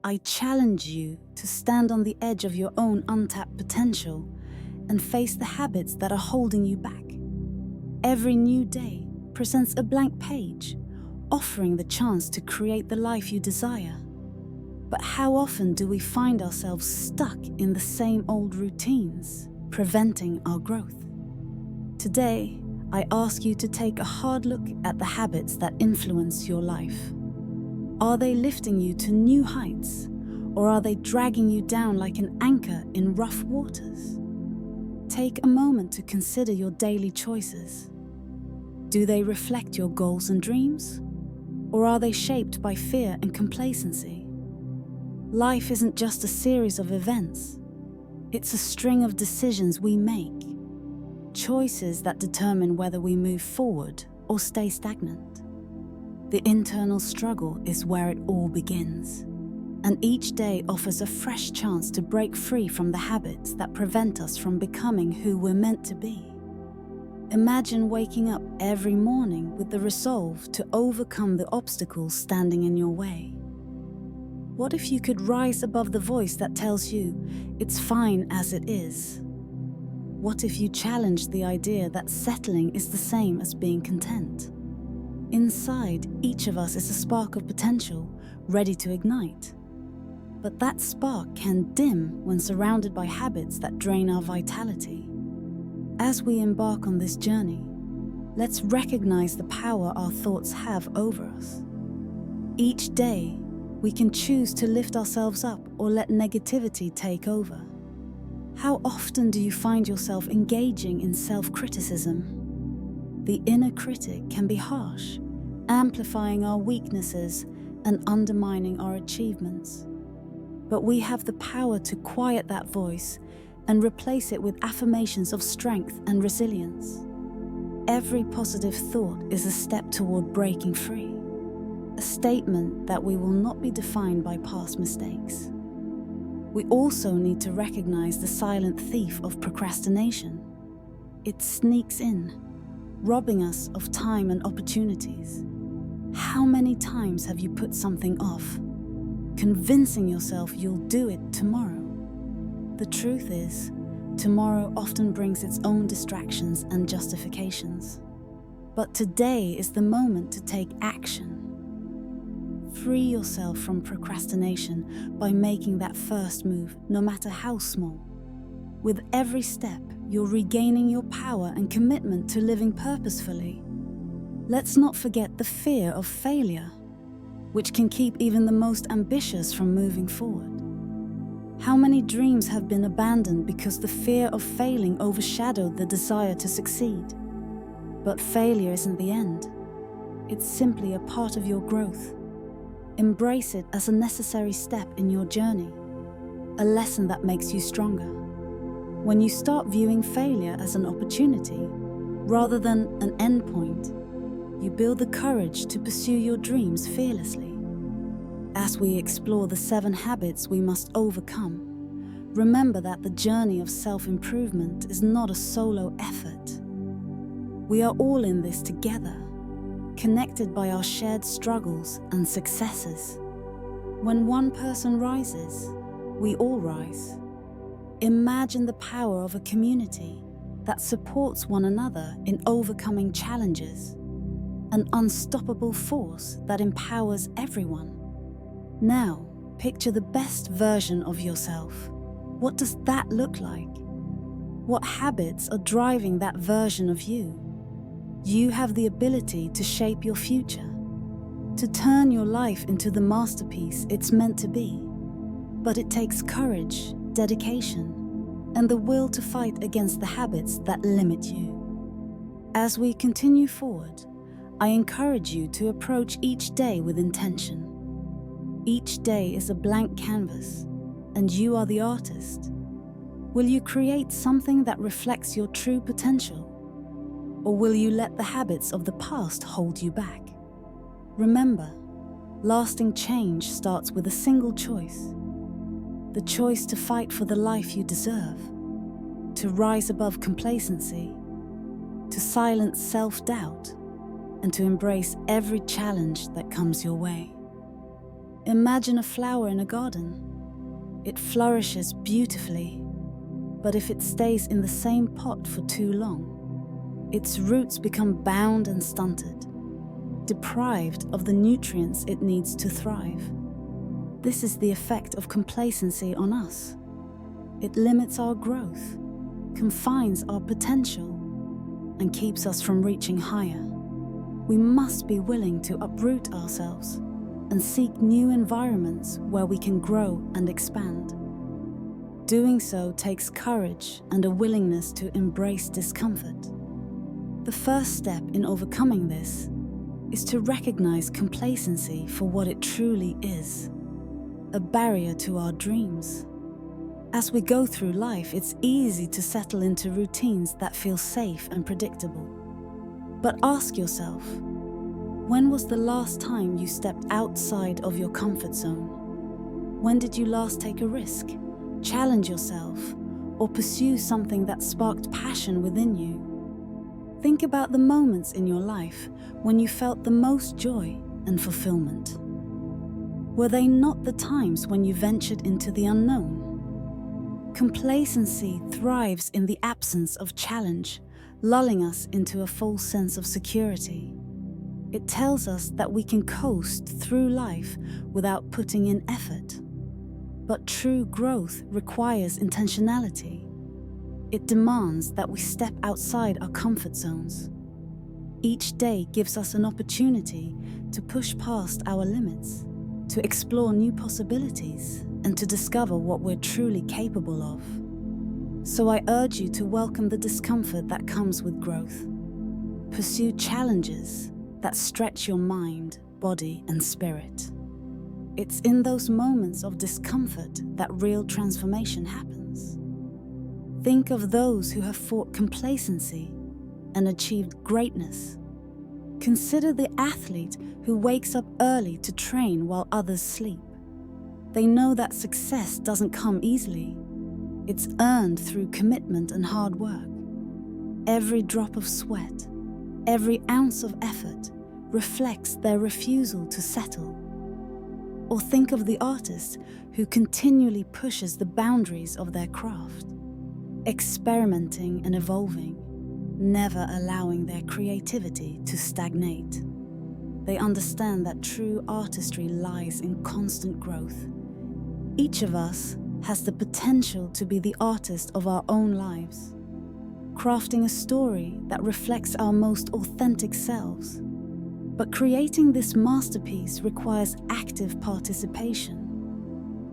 I challenge you to stand on the edge of your own untapped potential and face the habits that are holding you back. Every new day presents a blank page, offering the chance to create the life you desire. But how often do we find ourselves stuck in the same old routines, preventing our growth? Today, I ask you to take a hard look at the habits that influence your life. Are they lifting you to new heights, or are they dragging you down like an anchor in rough waters? Take a moment to consider your daily choices. Do they reflect your goals and dreams, or are they shaped by fear and complacency? Life isn't just a series of events. It's a string of decisions we make, choices that determine whether we move forward or stay stagnant. The internal struggle is where it all begins, and each day offers a fresh chance to break free from the habits that prevent us from becoming who we're meant to be. Imagine waking up every morning with the resolve to overcome the obstacles standing in your way. What if you could rise above the voice that tells you it's fine as it is? What if you challenged the idea that settling is the same as being content? Inside each of us is a spark of potential, ready to ignite. But that spark can dim when surrounded by habits that drain our vitality. As we embark on this journey, let's recognize the power our thoughts have over us. Each day, we can choose to lift ourselves up or let negativity take over. How often do you find yourself engaging in self-criticism? The inner critic can be harsh, amplifying our weaknesses and undermining our achievements. But we have the power to quiet that voice and replace it with affirmations of strength and resilience. Every positive thought is a step toward breaking free, a statement that we will not be defined by past mistakes. We also need to recognize the silent thief of procrastination. It sneaks in, robbing us of time and opportunities. How many times have you put something off, convincing yourself you'll do it tomorrow? The truth is, tomorrow often brings its own distractions and justifications. But today is the moment to take action. Free yourself from procrastination by making that first move, no matter how small. With every step, you're regaining your power and commitment to living purposefully. Let's not forget the fear of failure, which can keep even the most ambitious from moving forward. How many dreams have been abandoned because the fear of failing overshadowed the desire to succeed? But failure isn't the end. It's simply a part of your growth. Embrace it as a necessary step in your journey, a lesson that makes you stronger. When you start viewing failure as an opportunity, rather than an endpoint, you build the courage to pursue your dreams fearlessly. As we explore the 7 habits we must overcome, remember that the journey of self-improvement is not a solo effort. We are all in this together, connected by our shared struggles and successes. When one person rises, we all rise. Imagine the power of a community that supports one another in overcoming challenges, an unstoppable force that empowers everyone. Now, picture the best version of yourself. What does that look like? What habits are driving that version of you? You have the ability to shape your future, to turn your life into the masterpiece it's meant to be. But it takes courage, dedication, and the will to fight against the habits that limit you. As we continue forward, I encourage you to approach each day with intention. Each day is a blank canvas, and you are the artist. Will you create something that reflects your true potential? Or will you let the habits of the past hold you back? Remember, lasting change starts with a single choice. The choice to fight for the life you deserve, to rise above complacency, to silence self-doubt, and to embrace every challenge that comes your way. Imagine a flower in a garden. It flourishes beautifully, but if it stays in the same pot for too long, its roots become bound and stunted, deprived of the nutrients it needs to thrive. This is the effect of complacency on us. It limits our growth, confines our potential, and keeps us from reaching higher. We must be willing to uproot ourselves and seek new environments where we can grow and expand. Doing so takes courage and a willingness to embrace discomfort. The first step in overcoming this is to recognize complacency for what it truly is, a barrier to our dreams. As we go through life, it's easy to settle into routines that feel safe and predictable. But ask yourself, when was the last time you stepped outside of your comfort zone? When did you last take a risk, challenge yourself, or pursue something that sparked passion within you? Think about the moments in your life when you felt the most joy and fulfillment. Were they not the times when you ventured into the unknown? Complacency thrives in the absence of challenge, lulling us into a false sense of security. It tells us that we can coast through life without putting in effort. But true growth requires intentionality. It demands that we step outside our comfort zones. Each day gives us an opportunity to push past our limits, to explore new possibilities, and to discover what we're truly capable of. So I urge you to welcome the discomfort that comes with growth. Pursue challenges that stretch your mind, body, and spirit. It's in those moments of discomfort that real transformation happens. Think of those who have fought complacency and achieved greatness. Consider the athlete who wakes up early to train while others sleep. They know that success doesn't come easily. It's earned through commitment and hard work. Every drop of sweat, every ounce of effort reflects their refusal to settle. Or think of the artist who continually pushes the boundaries of their craft, experimenting and evolving, never allowing their creativity to stagnate. They understand that true artistry lies in constant growth. Each of us has the potential to be the artist of our own lives, crafting a story that reflects our most authentic selves. But creating this masterpiece requires active participation.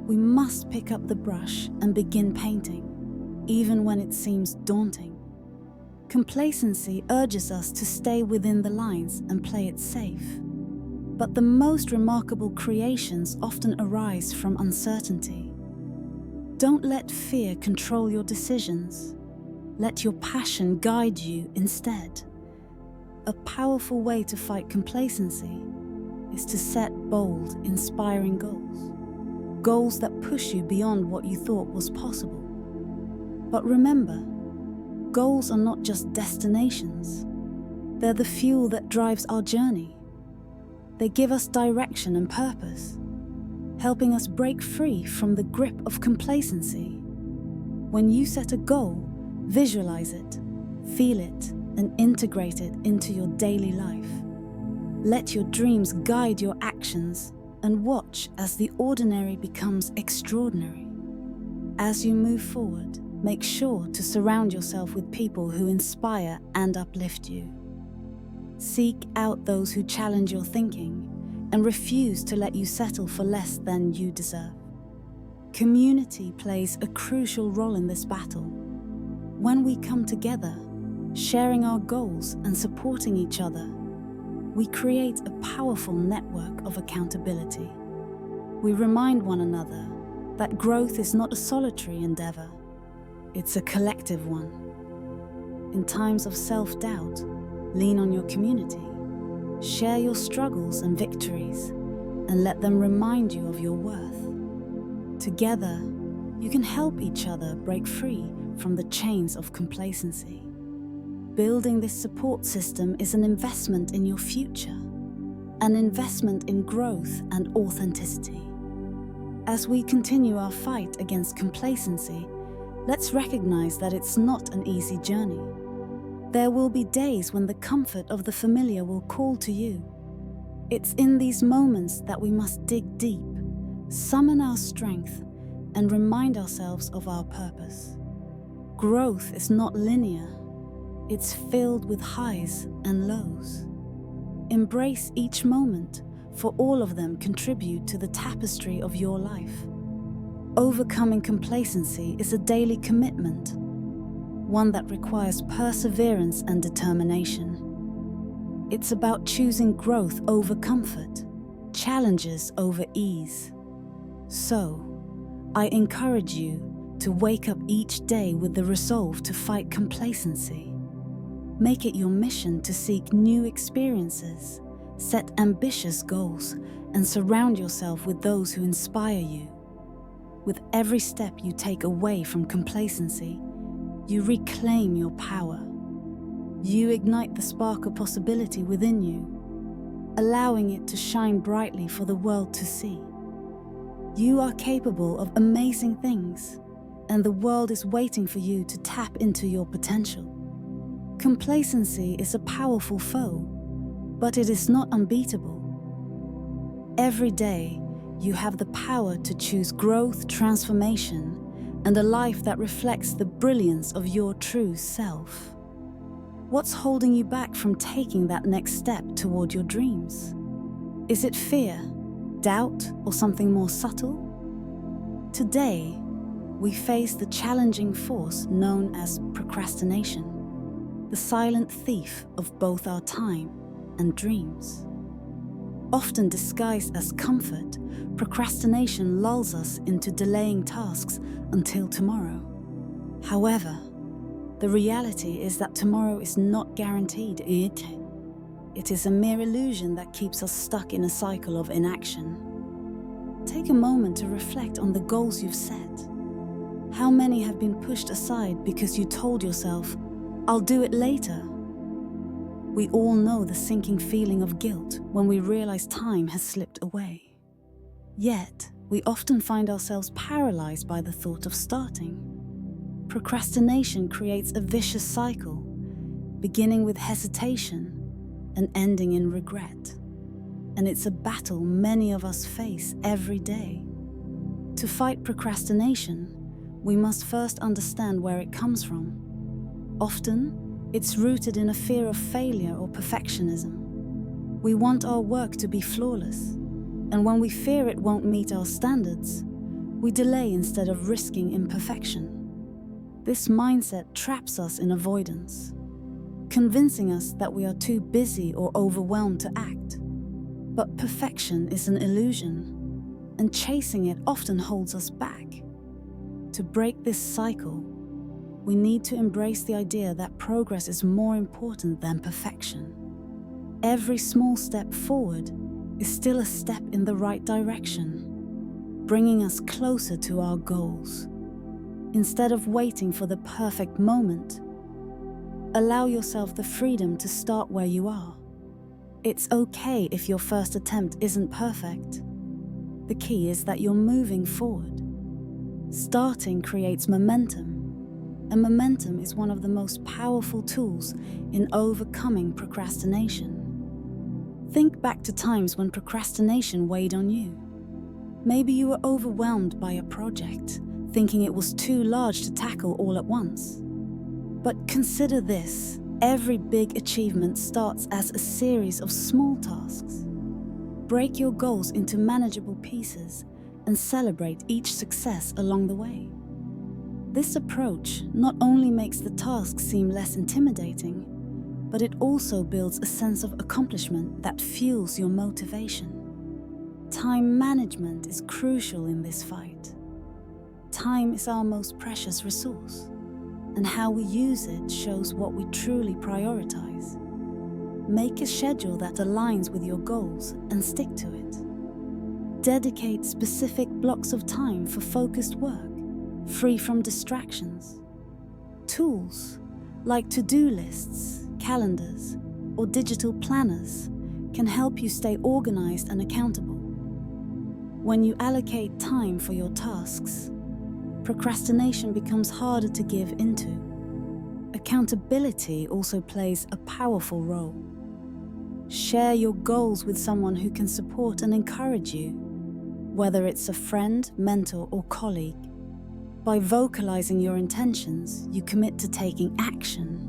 We must pick up the brush and begin painting, even when it seems daunting. Complacency urges us to stay within the lines and play it safe. But the most remarkable creations often arise from uncertainty. Don't let fear control your decisions. Let your passion guide you instead. A powerful way to fight complacency is to set bold, inspiring goals. Goals that push you beyond what you thought was possible. But remember, goals are not just destinations. They're the fuel that drives our journey. They give us direction and purpose, helping us break free from the grip of complacency. When you set a goal, visualize it, feel it, and integrate it into your daily life. Let your dreams guide your actions and watch as the ordinary becomes extraordinary. As you move forward, make sure to surround yourself with people who inspire and uplift you. Seek out those who challenge your thinking and refuse to let you settle for less than you deserve. Community plays a crucial role in this battle. When we come together, sharing our goals and supporting each other, we create a powerful network of accountability. We remind one another that growth is not a solitary endeavor, it's a collective one. In times of self-doubt, lean on your community. Share your struggles and victories, and let them remind you of your worth. Together, you can help each other break free from the chains of complacency. Building this support system is an investment in your future. an investment in growth and authenticity. As we continue our fight against complacency, let's recognize that it's not an easy journey. There will be days when the comfort of the familiar will call to you. It's in these moments that we must dig deep, summon our strength, and remind ourselves of our purpose. Growth is not linear. It's filled with highs and lows. Embrace each moment, for all of them contribute to the tapestry of your life. Overcoming complacency is a daily commitment, one that requires perseverance and determination. It's about choosing growth over comfort, challenges over ease. So, I encourage you to wake up each day with the resolve to fight complacency. Make it your mission to seek new experiences, set ambitious goals, and surround yourself with those who inspire you. With every step you take away from complacency, you reclaim your power. You ignite the spark of possibility within you, allowing it to shine brightly for the world to see. You are capable of amazing things, and the world is waiting for you to tap into your potential. Complacency is a powerful foe, but it is not unbeatable. Every day, you have the power to choose growth, transformation, and a life that reflects the brilliance of your true self. What's holding you back from taking that next step toward your dreams? Is it fear, doubt, or something more subtle? Today, we face the challenging force known as procrastination, the silent thief of both our time and dreams. Often disguised as comfort, procrastination lulls us into delaying tasks until tomorrow. However, the reality is that tomorrow is not guaranteed. It is a mere illusion that keeps us stuck in a cycle of inaction. Take a moment to reflect on the goals you've set. How many have been pushed aside because you told yourself, "I'll do it later"? We all know the sinking feeling of guilt when we realize time has slipped away. Yet, we often find ourselves paralyzed by the thought of starting. Procrastination creates a vicious cycle, beginning with hesitation and ending in regret. And it's a battle many of us face every day. To fight procrastination, we must first understand where it comes from. Often, it's rooted in a fear of failure or perfectionism. We want our work to be flawless, and when we fear it won't meet our standards, we delay instead of risking imperfection. This mindset traps us in avoidance, convincing us that we are too busy or overwhelmed to act. But perfection is an illusion, and chasing it often holds us back. To break this cycle, we need to embrace the idea that progress is more important than perfection. Every small step forward is still a step in the right direction, bringing us closer to our goals. Instead of waiting for the perfect moment, allow yourself the freedom to start where you are. It's okay if your first attempt isn't perfect. The key is that you're moving forward. Starting creates momentum, and momentum is one of the most powerful tools in overcoming procrastination. Think back to times when procrastination weighed on you. Maybe you were overwhelmed by a project, thinking it was too large to tackle all at once. But consider this: every big achievement starts as a series of small tasks. Break your goals into manageable pieces and celebrate each success along the way. This approach not only makes the task seem less intimidating, but it also builds a sense of accomplishment that fuels your motivation. Time management is crucial in this fight. Time is our most precious resource, and how we use it shows what we truly prioritize. Make a schedule that aligns with your goals and stick to it. Dedicate specific blocks of time for focused work, free from distractions. Tools like to-do lists, calendars, or digital planners can help you stay organized and accountable. When you allocate time for your tasks, procrastination becomes harder to give into. Accountability also plays a powerful role. Share your goals with someone who can support and encourage you, whether it's a friend, mentor, or colleague. By vocalizing your intentions, you commit to taking action.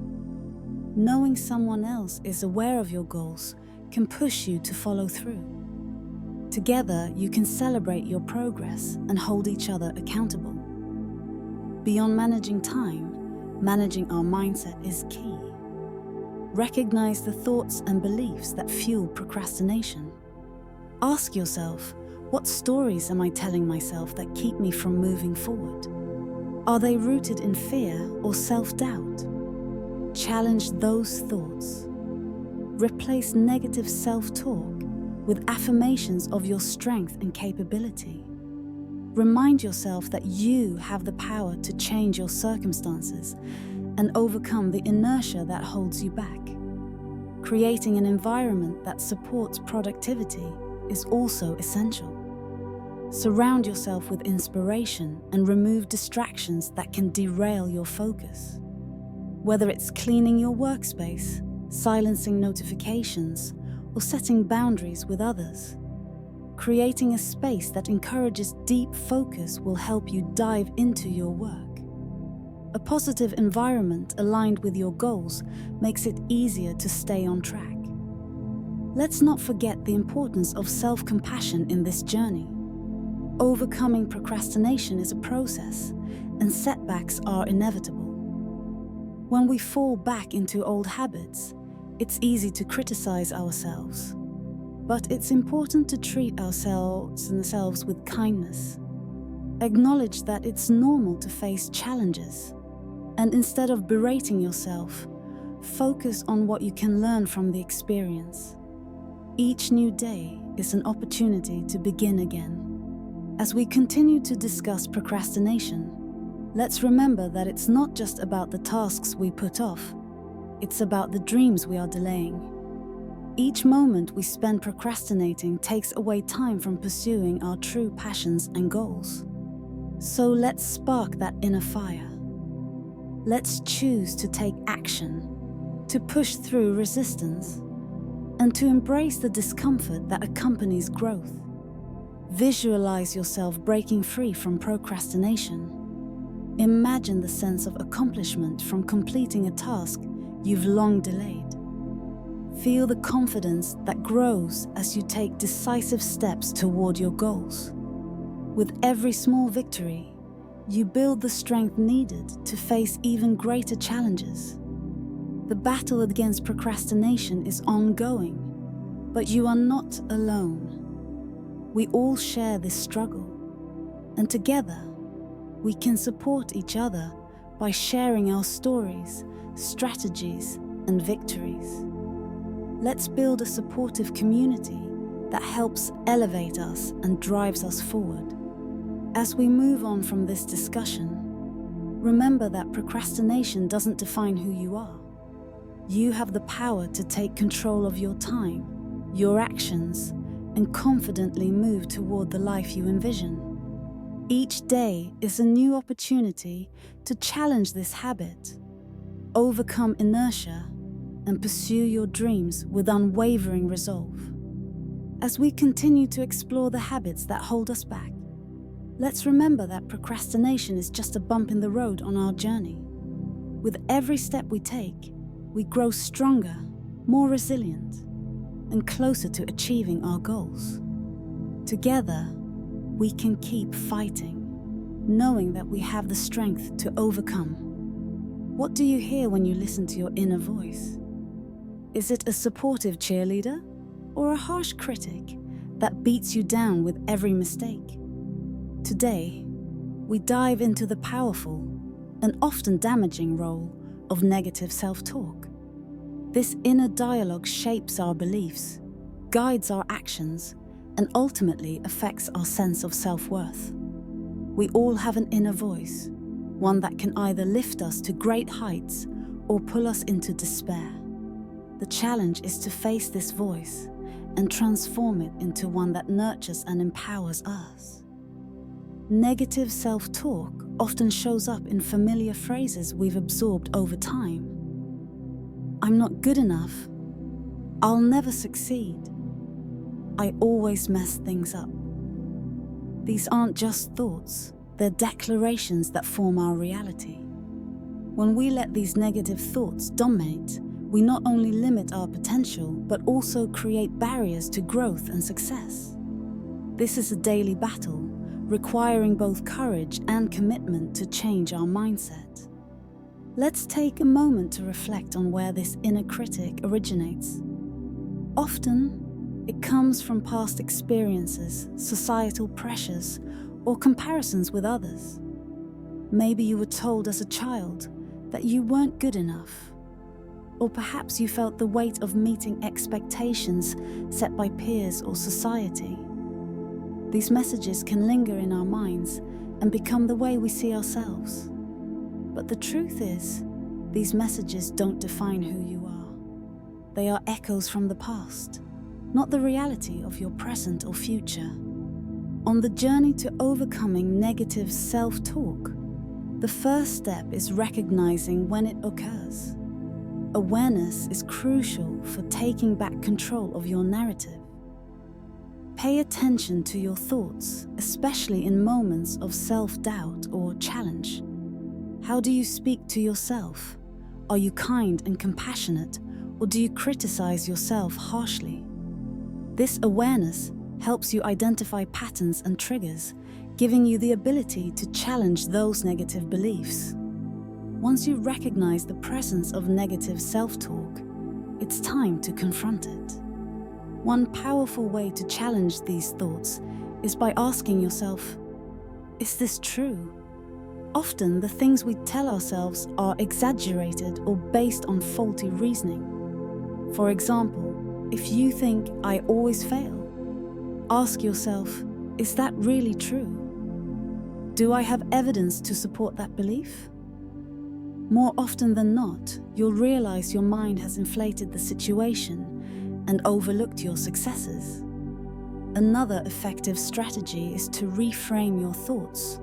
Knowing someone else is aware of your goals can push you to follow through. Together, you can celebrate your progress and hold each other accountable. Beyond managing time, managing our mindset is key. Recognize the thoughts and beliefs that fuel procrastination. Ask yourself, what stories am I telling myself that keep me from moving forward? Are they rooted in fear or self-doubt? Challenge those thoughts. Replace negative self-talk with affirmations of your strength and capability. Remind yourself that you have the power to change your circumstances and overcome the inertia that holds you back. Creating an environment that supports productivity is also essential. Surround yourself with inspiration and remove distractions that can derail your focus. Whether it's cleaning your workspace, silencing notifications, or setting boundaries with others, creating a space that encourages deep focus will help you dive into your work. A positive environment aligned with your goals makes it easier to stay on track. Let's not forget the importance of self-compassion in this journey. Overcoming procrastination is a process, and setbacks are inevitable. When we fall back into old habits, it's easy to criticize ourselves. But it's important to treat ourselves with kindness. Acknowledge that it's normal to face challenges, and instead of berating yourself, focus on what you can learn from the experience. Each new day is an opportunity to begin again. As we continue to discuss procrastination, let's remember that it's not just about the tasks we put off, it's about the dreams we are delaying. Each moment we spend procrastinating takes away time from pursuing our true passions and goals. So let's spark that inner fire. Let's choose to take action, to push through resistance, and to embrace the discomfort that accompanies growth. Visualize yourself breaking free from procrastination. Imagine the sense of accomplishment from completing a task you've long delayed. Feel the confidence that grows as you take decisive steps toward your goals. With every small victory, you build the strength needed to face even greater challenges. The battle against procrastination is ongoing, but you are not alone. We all share this struggle, and together, we can support each other by sharing our stories, strategies, and victories. Let's build a supportive community that helps elevate us and drives us forward. As we move on from this discussion, remember that procrastination doesn't define who you are. You have the power to take control of your time, your actions, and confidently move toward the life you envision. Each day is a new opportunity to challenge this habit, overcome inertia, and pursue your dreams with unwavering resolve. As we continue to explore the habits that hold us back, let's remember that procrastination is just a bump in the road on our journey. With every step we take, we grow stronger, more resilient, and closer to achieving our goals. Together, we can keep fighting, knowing that we have the strength to overcome. What do you hear when you listen to your inner voice? Is it a supportive cheerleader or a harsh critic that beats you down with every mistake? Today, we dive into the powerful and often damaging role of negative self-talk. This inner dialogue shapes our beliefs, guides our actions, and ultimately affects our sense of self-worth. We all have an inner voice, one that can either lift us to great heights or pull us into despair. The challenge is to face this voice and transform it into one that nurtures and empowers us. Negative self-talk often shows up in familiar phrases we've absorbed over time. I'm not good enough. I'll never succeed. I always mess things up. These aren't just thoughts, they're declarations that form our reality. When we let these negative thoughts dominate, we not only limit our potential, but also create barriers to growth and success. This is a daily battle, requiring both courage and commitment to change our mindset. Let's take a moment to reflect on where this inner critic originates. Often, it comes from past experiences, societal pressures, or comparisons with others. Maybe you were told as a child that you weren't good enough, or perhaps you felt the weight of meeting expectations set by peers or society. These messages can linger in our minds and become the way we see ourselves. But the truth is, these messages don't define who you are. They are echoes from the past, not the reality of your present or future. On the journey to overcoming negative self-talk, the first step is recognizing when it occurs. Awareness is crucial for taking back control of your narrative. Pay attention to your thoughts, especially in moments of self-doubt or challenge. How do you speak to yourself? Are you kind and compassionate, or do you criticize yourself harshly? This awareness helps you identify patterns and triggers, giving you the ability to challenge those negative beliefs. Once you recognize the presence of negative self-talk, it's time to confront it. One powerful way to challenge these thoughts is by asking yourself, is this true? Often, the things we tell ourselves are exaggerated or based on faulty reasoning. For example, if you think, I always fail, ask yourself, is that really true? Do I have evidence to support that belief? More often than not, you'll realize your mind has inflated the situation and overlooked your successes. Another effective strategy is to reframe your thoughts.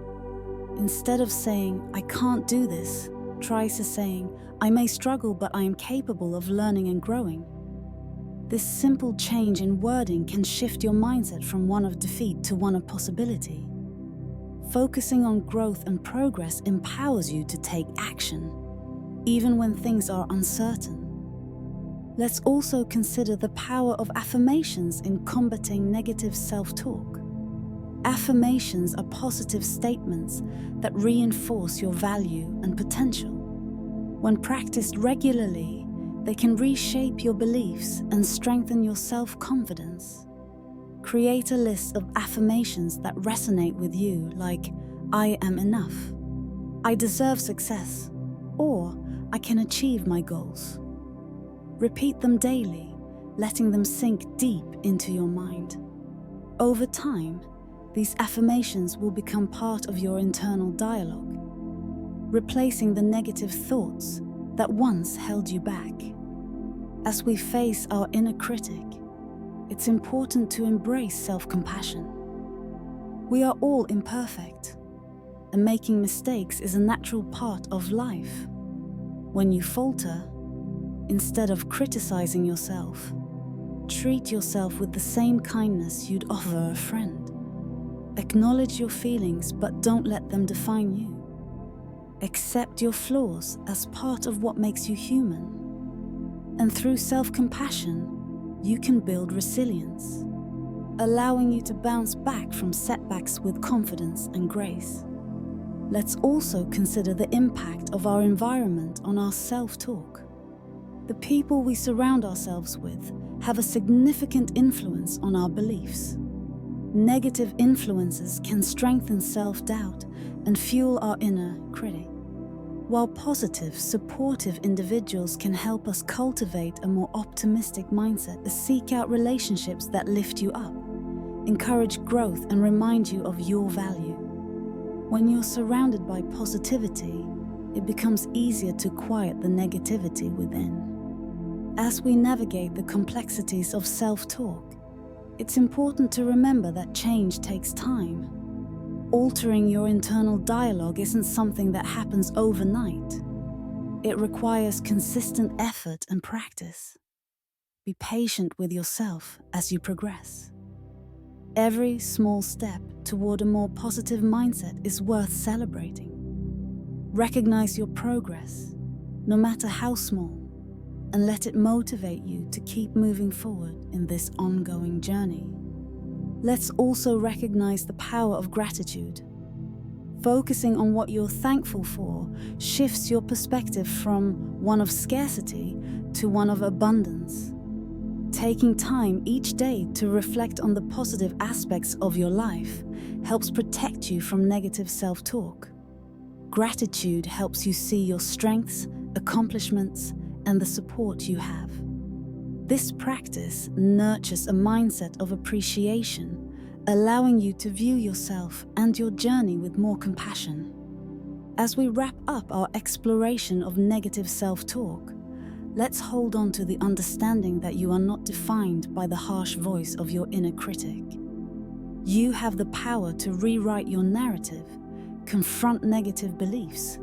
Instead of saying, I can't do this, try saying, I may struggle, but I am capable of learning and growing. This simple change in wording can shift your mindset from one of defeat to one of possibility. Focusing on growth and progress empowers you to take action, even when things are uncertain. Let's also consider the power of affirmations in combating negative self-talk. Affirmations are positive statements that reinforce your value and potential. When practiced regularly, they can reshape your beliefs and strengthen your self-confidence. Create a list of affirmations that resonate with you, like, I am enough, I deserve success, or I can achieve my goals. Repeat them daily, letting them sink deep into your mind. Over time, these affirmations will become part of your internal dialogue, replacing the negative thoughts that once held you back. As we face our inner critic, it's important to embrace self-compassion. We are all imperfect, and making mistakes is a natural part of life. When you falter, instead of criticizing yourself, treat yourself with the same kindness you'd offer a friend. Acknowledge your feelings, but don't let them define you. Accept your flaws as part of what makes you human. And through self-compassion, you can build resilience, allowing you to bounce back from setbacks with confidence and grace. Let's also consider the impact of our environment on our self-talk. The people we surround ourselves with have a significant influence on our beliefs. Negative influences can strengthen self-doubt and fuel our inner critic, while positive, supportive individuals can help us cultivate a more optimistic mindset, seek out relationships that lift you up, encourage growth, and remind you of your value. When you're surrounded by positivity, it becomes easier to quiet the negativity within. As we navigate the complexities of self-talk, It's important to remember that change takes time. Altering your internal dialogue isn't something that happens overnight. It requires consistent effort and practice. Be patient with yourself as you progress. Every small step toward a more positive mindset is worth celebrating. Recognize your progress, no matter how small, and let it motivate you to keep moving forward in this ongoing journey. Let's also recognize the power of gratitude. Focusing on what you're thankful for shifts your perspective from one of scarcity to one of abundance. Taking time each day to reflect on the positive aspects of your life helps protect you from negative self-talk. Gratitude helps you see your strengths, accomplishments, and the support you have. This practice nurtures a mindset of appreciation, allowing you to view yourself and your journey with more compassion. As we wrap up our exploration of negative self-talk, let's hold on to the understanding that you are not defined by the harsh voice of your inner critic. You have the power to rewrite your narrative, confront negative beliefs,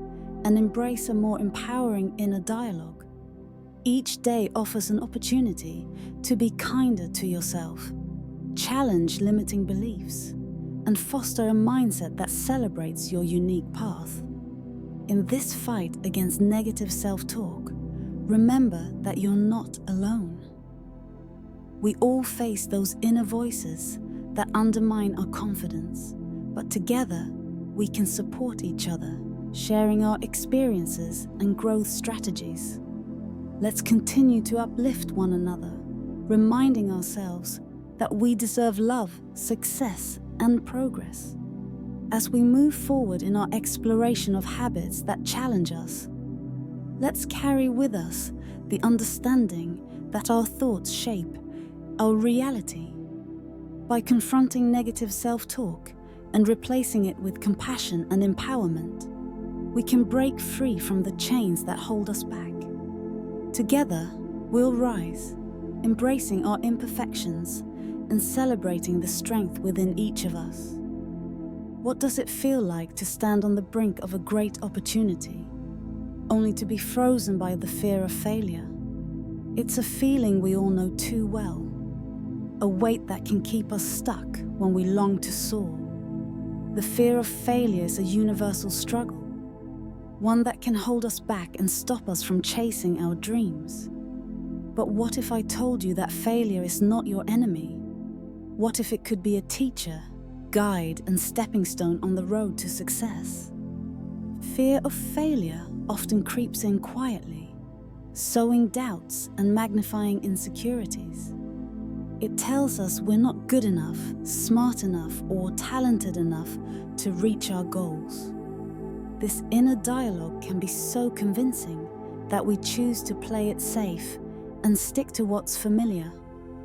and embrace a more empowering inner dialogue. Each day offers an opportunity to be kinder to yourself, challenge limiting beliefs, and foster a mindset that celebrates your unique path. In this fight against negative self-talk, remember that you're not alone. We all face those inner voices that undermine our confidence, but together we can support each other, sharing our experiences and growth strategies. Let's continue to uplift one another, reminding ourselves that we deserve love, success, and progress. As we move forward in our exploration of habits that challenge us, let's carry with us the understanding that our thoughts shape our reality. By confronting negative self-talk and replacing it with compassion and empowerment, we can break free from the chains that hold us back. Together, we'll rise, embracing our imperfections and celebrating the strength within each of us. What does it feel like to stand on the brink of a great opportunity, only to be frozen by the fear of failure? It's a feeling we all know too well, a weight that can keep us stuck when we long to soar. The fear of failure is a universal struggle, one that can hold us back and stop us from chasing our dreams. But what if I told you that failure is not your enemy? What if it could be a teacher, guide, and stepping stone on the road to success? Fear of failure often creeps in quietly, sowing doubts and magnifying insecurities. It tells us we're not good enough, smart enough, or talented enough to reach our goals. This inner dialogue can be so convincing that we choose to play it safe and stick to what's familiar,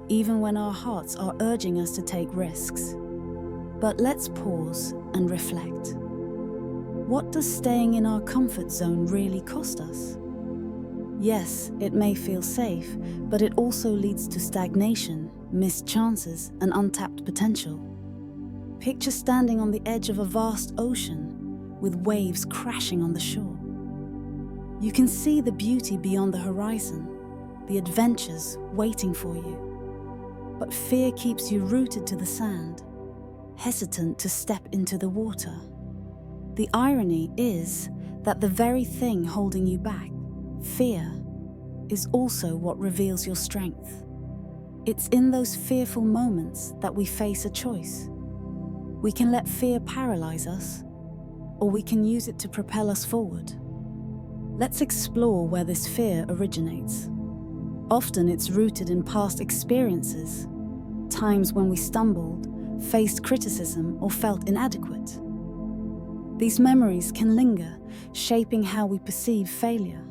even when our hearts are urging us to take risks. But let's pause and reflect. What does staying in our comfort zone really cost us? Yes, it may feel safe, but it also leads to stagnation, missed chances, and untapped potential. Picture standing on the edge of a vast ocean, with waves crashing on the shore. You can see the beauty beyond the horizon, the adventures waiting for you. But fear keeps you rooted to the sand, hesitant to step into the water. The irony is that the very thing holding you back, fear, is also what reveals your strength. It's in those fearful moments that we face a choice. We can let fear paralyze us, or we can use it to propel us forward. Let's explore where this fear originates. Often it's rooted in past experiences, times when we stumbled, faced criticism, or felt inadequate. These memories can linger, shaping how we perceive failure.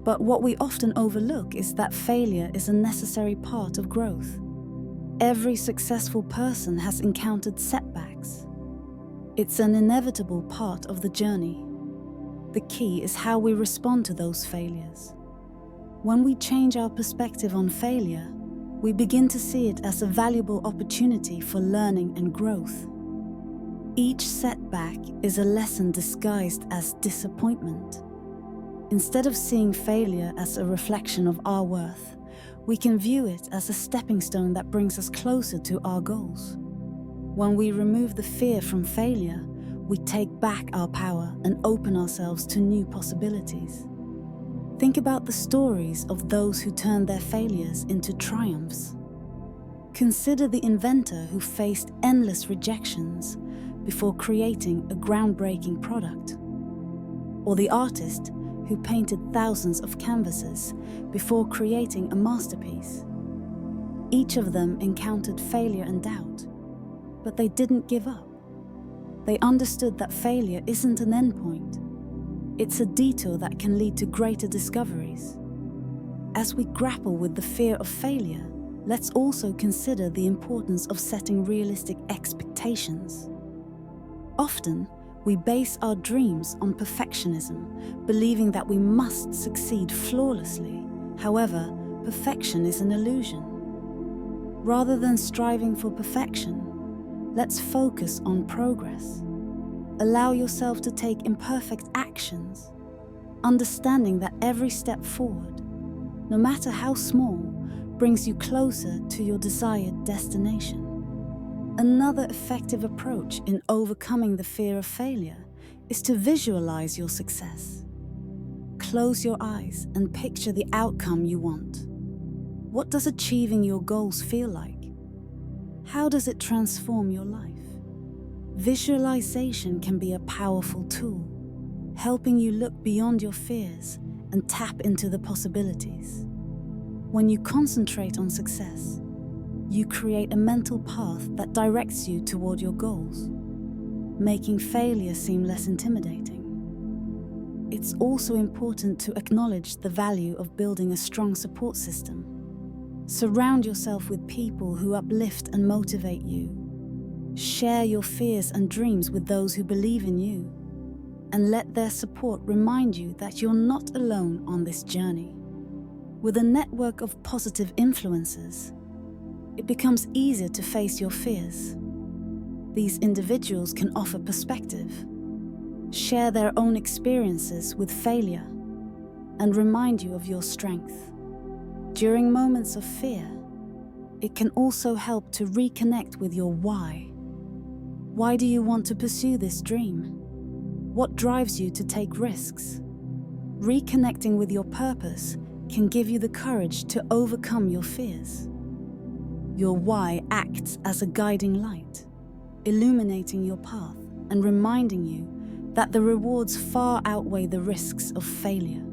But what we often overlook is that failure is a necessary part of growth. Every successful person has encountered setbacks. It's an inevitable part of the journey. The key is how we respond to those failures. When we change our perspective on failure, we begin to see it as a valuable opportunity for learning and growth. Each setback is a lesson disguised as disappointment. Instead of seeing failure as a reflection of our worth, we can view it as a stepping stone that brings us closer to our goals. When we remove the fear from failure, we take back our power and open ourselves to new possibilities. Think about the stories of those who turned their failures into triumphs. Consider the inventor who faced endless rejections before creating a groundbreaking product, or the artist who painted thousands of canvases before creating a masterpiece. Each of them encountered failure and doubt, but they didn't give up. They understood that failure isn't an endpoint. It's a detour that can lead to greater discoveries. As we grapple with the fear of failure, let's also consider the importance of setting realistic expectations. Often, we base our dreams on perfectionism, believing that we must succeed flawlessly. However, perfection is an illusion. Rather than striving for perfection, let's focus on progress. Allow yourself to take imperfect actions, understanding that every step forward, no matter how small, brings you closer to your desired destination. Another effective approach in overcoming the fear of failure is to visualize your success. Close your eyes and picture the outcome you want. What does achieving your goals feel like? How does it transform your life? Visualization can be a powerful tool, helping you look beyond your fears and tap into the possibilities. When you concentrate on success, you create a mental path that directs you toward your goals, making failure seem less intimidating. It's also important to acknowledge the value of building a strong support system. Surround yourself with people who uplift and motivate you. Share your fears and dreams with those who believe in you, and let their support remind you that you're not alone on this journey. With a network of positive influences, it becomes easier to face your fears. These individuals can offer perspective, share their own experiences with failure, and remind you of your strength. During moments of fear, it can also help to reconnect with your why. Why do you want to pursue this dream? What drives you to take risks? Reconnecting with your purpose can give you the courage to overcome your fears. Your why acts as a guiding light, illuminating your path and reminding you that the rewards far outweigh the risks of failure.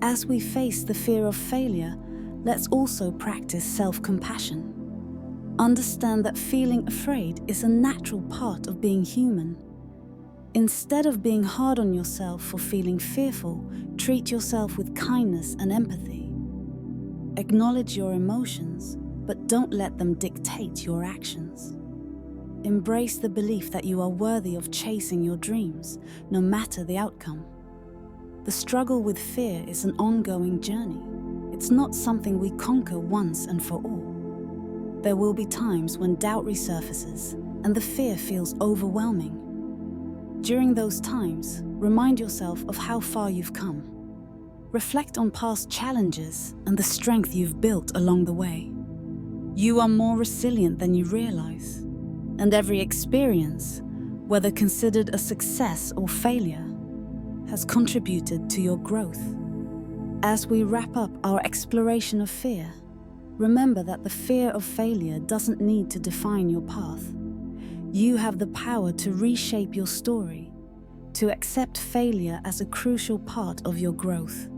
As we face the fear of failure, let's also practice self-compassion. Understand that feeling afraid is a natural part of being human. Instead of being hard on yourself for feeling fearful, treat yourself with kindness and empathy. Acknowledge your emotions, but don't let them dictate your actions. Embrace the belief that you are worthy of chasing your dreams, no matter the outcome. The struggle with fear is an ongoing journey. It's not something we conquer once and for all. There will be times when doubt resurfaces and the fear feels overwhelming. During those times, remind yourself of how far you've come. Reflect on past challenges and the strength you've built along the way. You are more resilient than you realize, and every experience, whether considered a success or failure, has contributed to your growth. As we wrap up our exploration of fear, remember that the fear of failure doesn't need to define your path. You have the power to reshape your story, to accept failure as a crucial part of your growth.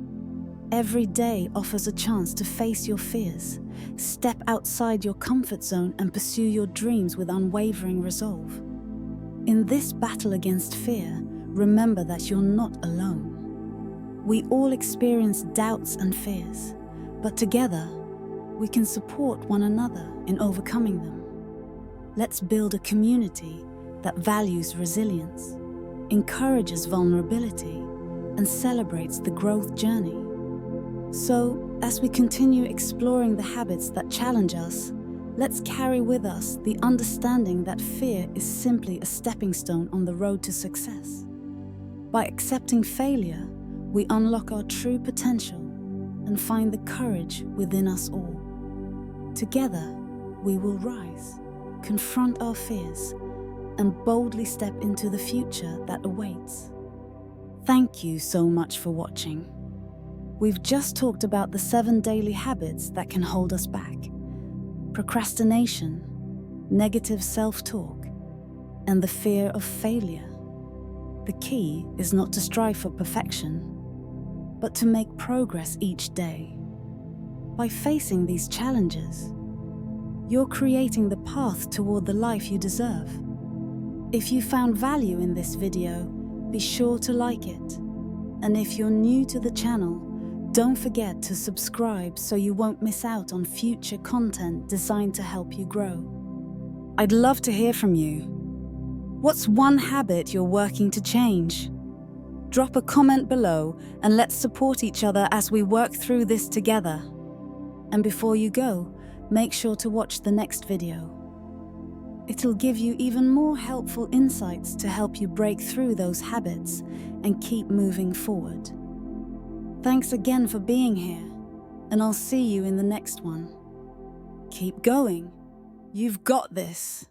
Every day offers a chance to face your fears, step outside your comfort zone and pursue your dreams with unwavering resolve. In this battle against fear, remember that you're not alone. We all experience doubts and fears, but together, we can support one another in overcoming them. Let's build a community that values resilience, encourages vulnerability, and celebrates the growth journey. So, As we continue exploring the habits that challenge us, let's carry with us the understanding that fear is simply a stepping stone on the road to success. By accepting failure, we unlock our true potential and find the courage within us all. Together, we will rise, confront our fears, and boldly step into the future that awaits. Thank you so much for watching. We've just talked about the 7 daily habits that can hold us back: procrastination, negative self-talk, and the fear of failure. The key is not to strive for perfection, but to make progress each day. By facing these challenges, you're creating the path toward the life you deserve. If you found value in this video, be sure to like it. And if you're new to the channel, don't forget to subscribe so you won't miss out on future content designed to help you grow. I'd love to hear from you. What's one habit you're working to change? Drop a comment below and let's support each other as we work through this together. And before you go, make sure to watch the next video. It'll give you even more helpful insights to help you break through those habits and keep moving forward. Thanks again for being here, and I'll see you in the next one. Keep going. You've got this.